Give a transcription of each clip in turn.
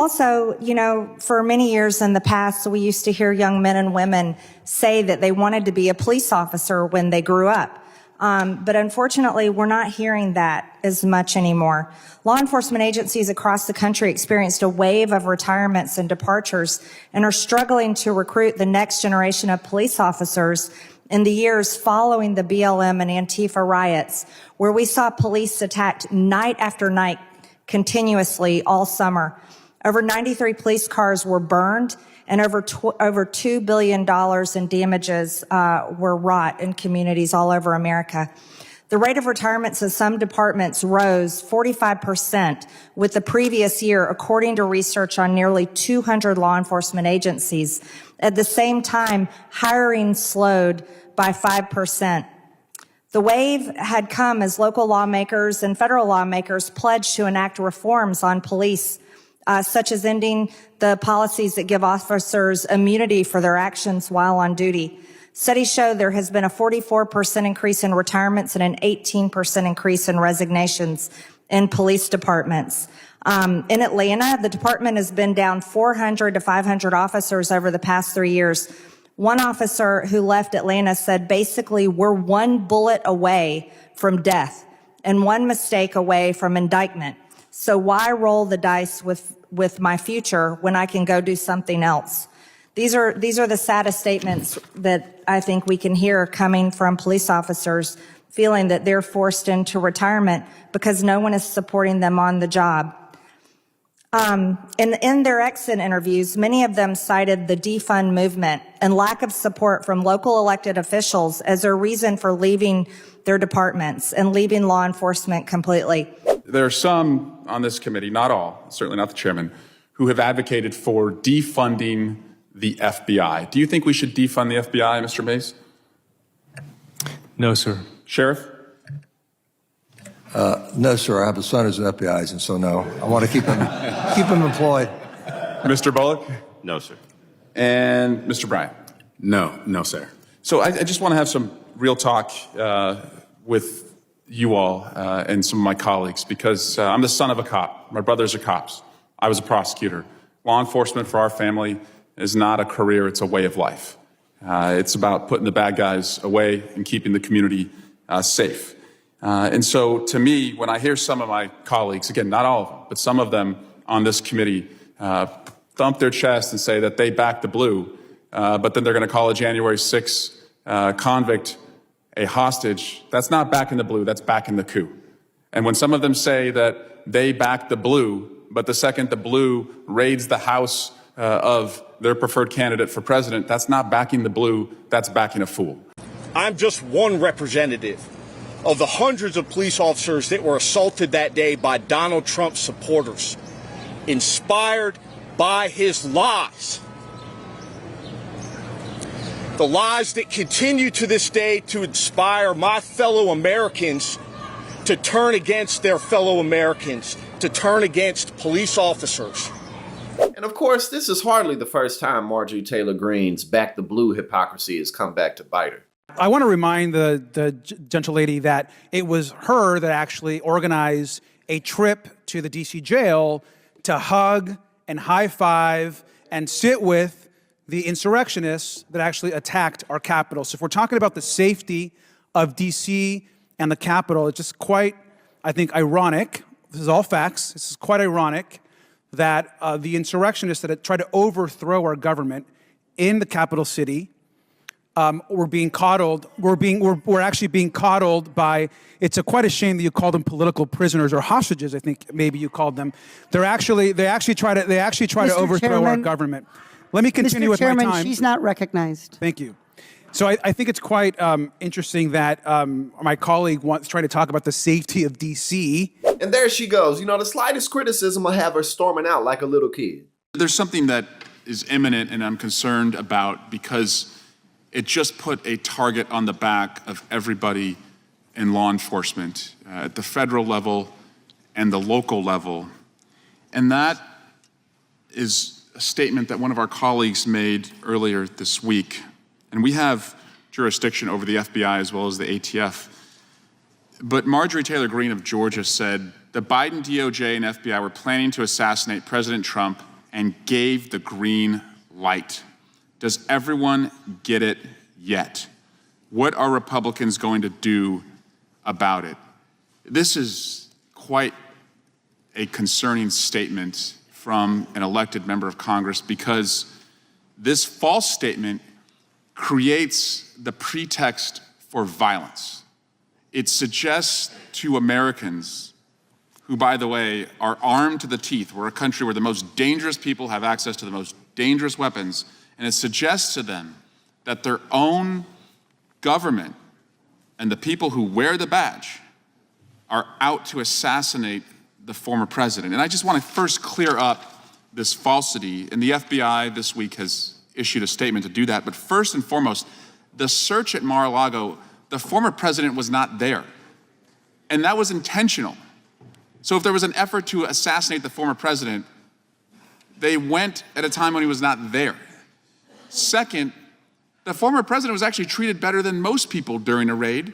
also, for many years in the past, we used to hear young men and women say that they wanted to be a police officer when they grew up. But unfortunately, we're not hearing that as much anymore. Law enforcement agencies across the country experienced a wave of retirements and departures and are struggling to recruit the next generation of police officers in the years following the BLM and Antifa riots, where we saw police attacked night after night continuously all summer. Over 93 police cars were burned, and over $2 billion in damages were wrought in communities all over America. The rate of retirements in some departments rose 45% with the previous year, according to research on nearly 200 law enforcement agencies. At the same time, hiring slowed by 5%. The wave had come as local lawmakers and federal lawmakers pledged to enact reforms on police, such as ending the policies that give officers immunity for their actions while on duty. Studies show there has been a 44% increase in retirements and an 18% increase in resignations in police departments. In Atlanta, the department has been down 400 to 500 officers over the past 3 years. One officer who left Atlanta said, basically, we're one bullet away from death and one mistake away from indictment. So why roll the dice with my future when I can go do something else? These are the saddest statements that I think we can hear coming from police officers feeling that they're forced into retirement because no one is supporting them on the job. In their exit interviews, many of them cited the defund movement and lack of support from local elected officials as their reason for leaving their departments and leaving law enforcement completely. There are some on this committee, not all, certainly not the chairman, who have advocated for defunding the FBI. Do you think we should defund the FBI, Mr. Mace? No, sir. Sheriff? No, sir. I have a son who's an FBI agent, so no. I want to keep him employed. Mr. Bullock? No, sir. And Mr. Bryant? No, sir. So I just want to have some real talk with you all and some of my colleagues because I'm the son of a cop. My brothers are cops. I was a prosecutor. Law enforcement for our family is not a career, it's a way of life. It's about putting the bad guys away and keeping the community safe. And so to me, when I hear some of my colleagues, again, not all of them, but some of them on this committee thump their chest and say that they back the blue, but then they're going to call a January 6th convict a hostage, that's not backing the blue, that's backing the coup. And when some of them say that they back the blue, but the second the blue raids the house of their preferred candidate for president, that's not backing the blue, that's backing a fool. I'm just one representative of the hundreds of police officers that were assaulted that day by Donald Trump's supporters, inspired by his lies. The lies that continue to this day to inspire my fellow Americans to turn against their fellow Americans, to turn against police officers. And of course, this is hardly the first time Marjorie Taylor Greene's back the blue hypocrisy has come back to bite her. I want to remind the gentle lady that it was her that actually organized a trip to the DC jail to hug and high five and sit with the insurrectionists that actually attacked our Capitol. So if we're talking about the safety of DC and the Capitol, it's just quite, I think, ironic. This is all facts. This is quite ironic that the insurrectionists that tried to overthrow our government in the capital city were being coddled. We're actually being coddled by. It's quite a shame that you call them political prisoners or hostages. I think maybe you called them. They actually try to overthrow our government. Let me continue with my time. She's not recognized. Thank you. So I think it's quite interesting that my colleague wants trying to talk about the safety of D.C. And there she goes. You know, the slightest criticism will have her storming out like a little kid. There's something that is imminent and I'm concerned about because it just put a target on the back of everybody in law enforcement at the federal level and the local level. And that is a statement that one of our colleagues made earlier this week. And we have jurisdiction over the FBI as well as the ATF. But Marjorie Taylor Greene of Georgia said the Biden DOJ and FBI were planning to assassinate President Trump and gave the green light. Does everyone get it yet? What are Republicans going to do about it? This is quite a concerning statement from an elected member of Congress, because this false statement creates the pretext for violence. It suggests to Americans, who, by the way, are armed to the teeth, we're a country where the most dangerous people have access to the most dangerous weapons, and it suggests to them that their own government and the people who wear the badge are out to assassinate the former president. And I just want to first clear up this falsity, and the FBI this week has issued a statement to do that. But first and foremost, the search at Mar-a-Lago, the former president was not there. And that was intentional. So if there was an effort to assassinate the former president, they went at a time when he was not there. Second, the former president was actually treated better than most people during a raid,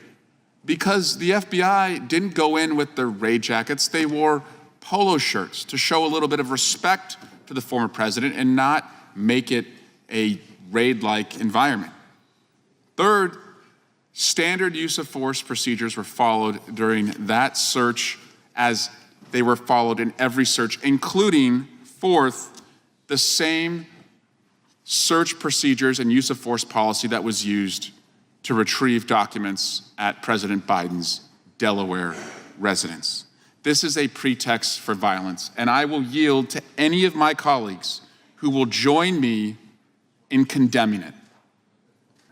because the FBI didn't go in with their raid jackets. They wore polo shirts to show a little bit of respect to the former president and not make it a raid-like environment. Third, standard use of force procedures were followed during that search, as they were followed in every search, including, fourth, the same search procedures and use of force policy that was used to retrieve documents at President Biden's Delaware residence. This is a pretext for violence, and I will yield to any of my colleagues who will join me in condemning it.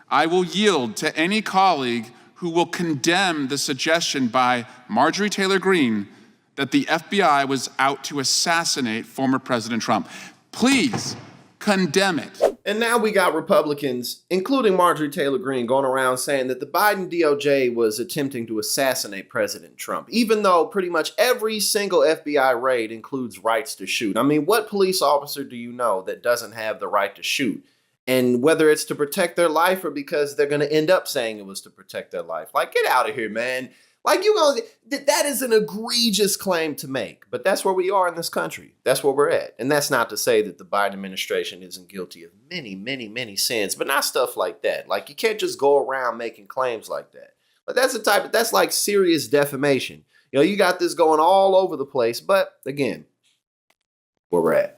I will yield to any colleague who will condemn the suggestion by Marjorie Taylor Greene that the FBI was out to assassinate former President Trump. Please condemn it. And now we got Republicans, including Marjorie Taylor Greene, going around saying that the Biden DOJ was attempting to assassinate President Trump, even though pretty much every single FBI raid includes rights to shoot. I mean, what police officer do you know that doesn't have the right to shoot? And whether it's to protect their life or because they're going to end up saying it was to protect their life. Like, get out of here, man. Like, that is an egregious claim to make, but that's where we are in this country. That's where we're at. And that's not to say that the Biden administration isn't guilty of many, many, many sins, but not stuff like that. Like, you can't just go around making claims like that. But that's like serious defamation. You know, you got this going all over the place, but again, where we're at.